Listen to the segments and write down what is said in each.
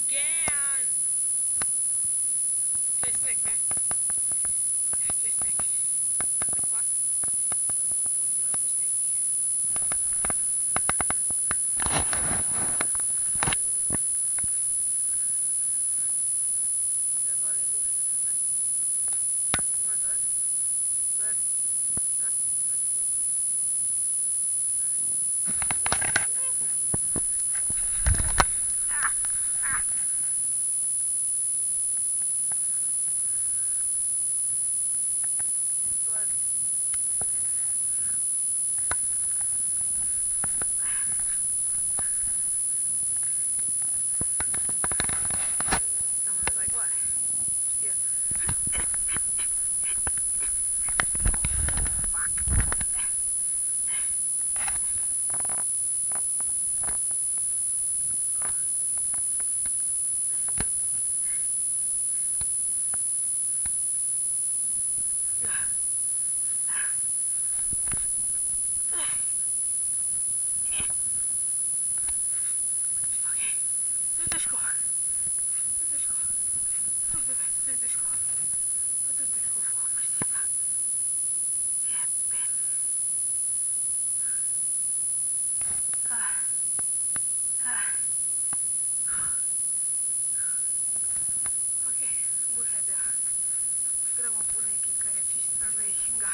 Again! Tle je sneg, ne? Ja, tle je sneg. Tako? Vozimo po snegi. Ja, dol je lušenje, ne? Ima dol? Dol? Ha? Siamo nazaj gore. Štir. Gremo po nekaj, kar je čisto najmejšenga.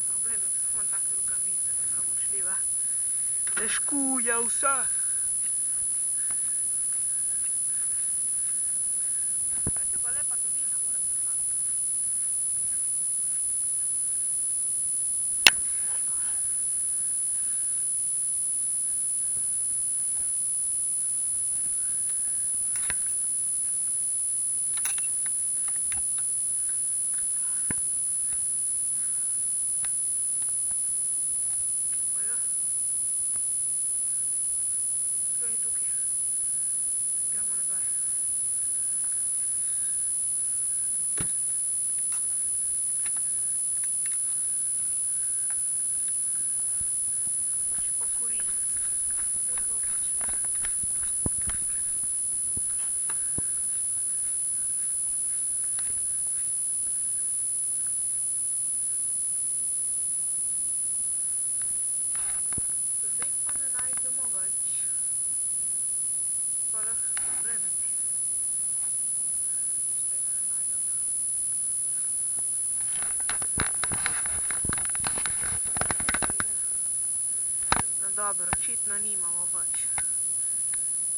Problem je, da imam take rokavice, nekam ušljiva. Težko je vse. Tukaj. Gremo nazaj. Še pa kuri. Zdaj pa ne najdemo več. Pa lahko problem. Tega ne najdem. No dobro, očitno nimamo več.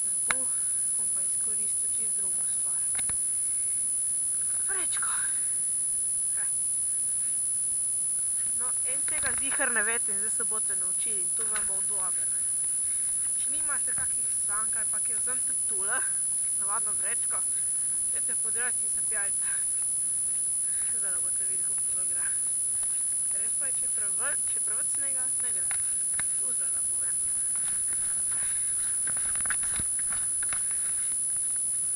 Zato bom pa izkoristil čisto drugo stvar. Vrečko. No, en tega ziher ne veste in zdaj se boste naučili in to vam bo dobro. Če nimate kakih sank ali pa kaj, vzemite tule, navadno vrečko, dajte podreti in se pijajte. Zdaj boste videli, kako tole gre. Res pa je, če je preveč snega, ne gre. Tu zdaj da povem.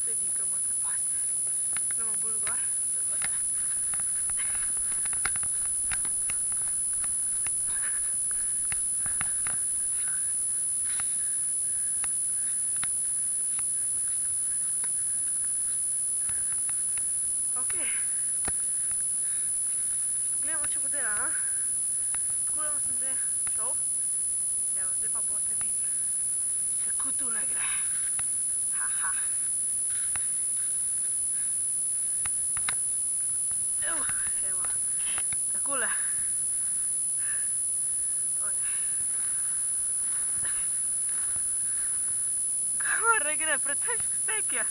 Sledi, ko morate pasti. Gremo bolj gor, da bote. Gledamo, če bo dela, a? Takole sem zdaj šel. Evo, zdaj pa boste videli, kako tule gre. Haha. Evo, takole. Kamor gre, pretežko sneg je.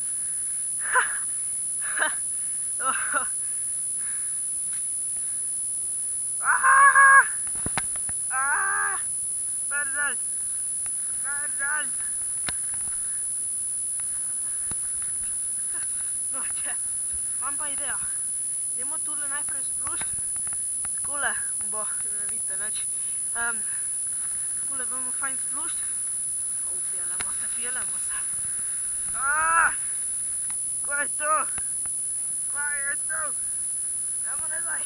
Imam pa idejo. Idemo tule najprej splušt. Takole bo, da ne vidite nič. Tule bomo fajn splušt. Pelemo se. Kaj je to? Kaj je to? Dajmo nazaj.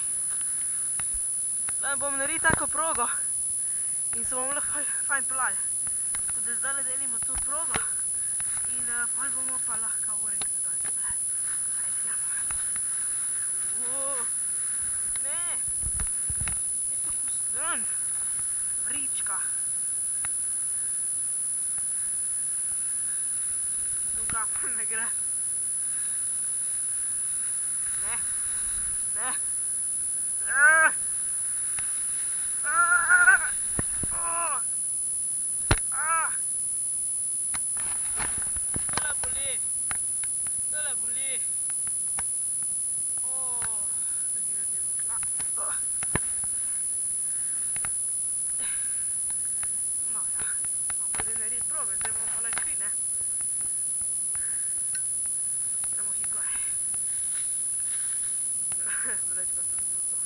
Bomo naredili tako progo in se bomo lahko fajn pelali. Tako da zdaj delimo to progo in potem bomo pa lahko oring se dol pelali. Ajde, gremo. Ne, je tako stran. Vrička. Kako ne gre. Ne. Ne. Tole boli. Tole boli. No ja, bomo pa zdaj narediti probe, zdaj bomo pa le kri, ne? Gremo hit gore. Vrečko sem znucal.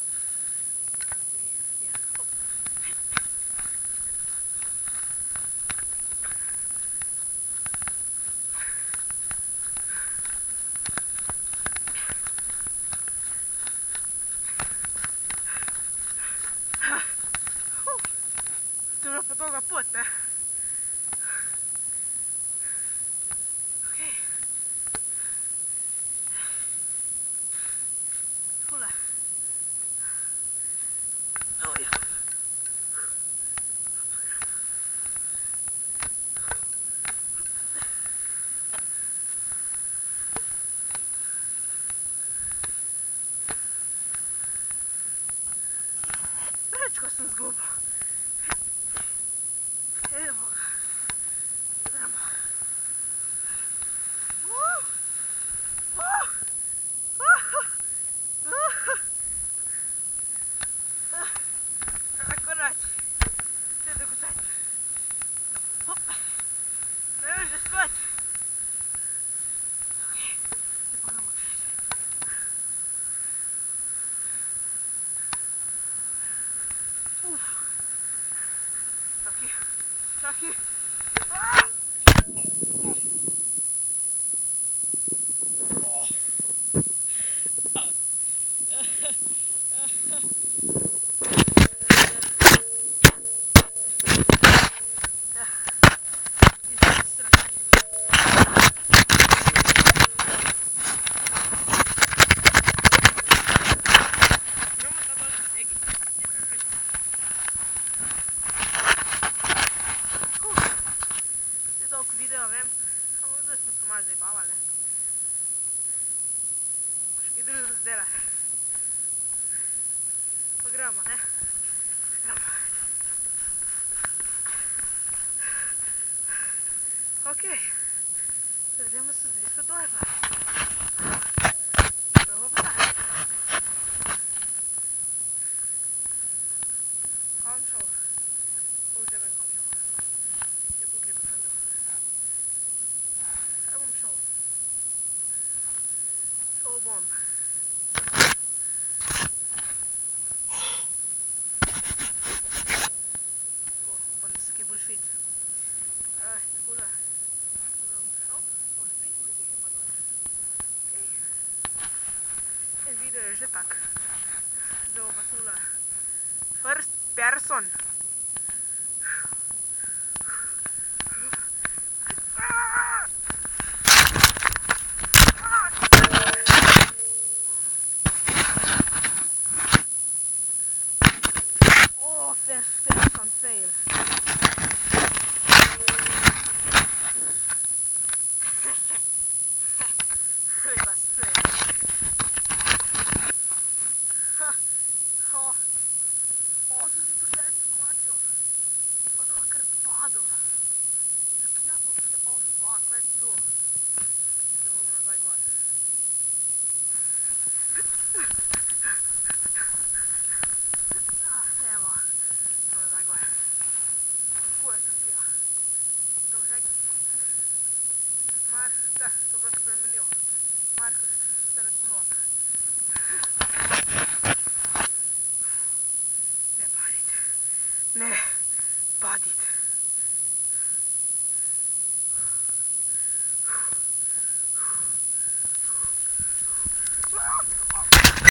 To je bila pa dolga pot, ne? Okej. Tule. Ja. Vrečko sem zgubil. Evo ga. Gremo. Korač. Vse dogotajte. Ne vem že spat. Okej, zdaj pa gremo še. Čaki. Video vem, samo zdaj smo se malo zabavali. Moš kaj drugega zdelati. Pa gremo, ne? Gremo. Okej. Gremo se zdaj se dojba. Prvo pa tako. Kam šel? Už ne vem kam šel. Je bukaj pa sem bil. Kaj bom šel? Šel bom. Upam, da se kaj boljš vidi. Takole. Takole bom šel. Boljš vidi, je pa dol. Okej. En video je že tak. Zdaj bo pa tule. First person. First person fail. Let's fail. Oh, this is the best one. Ne, paditi.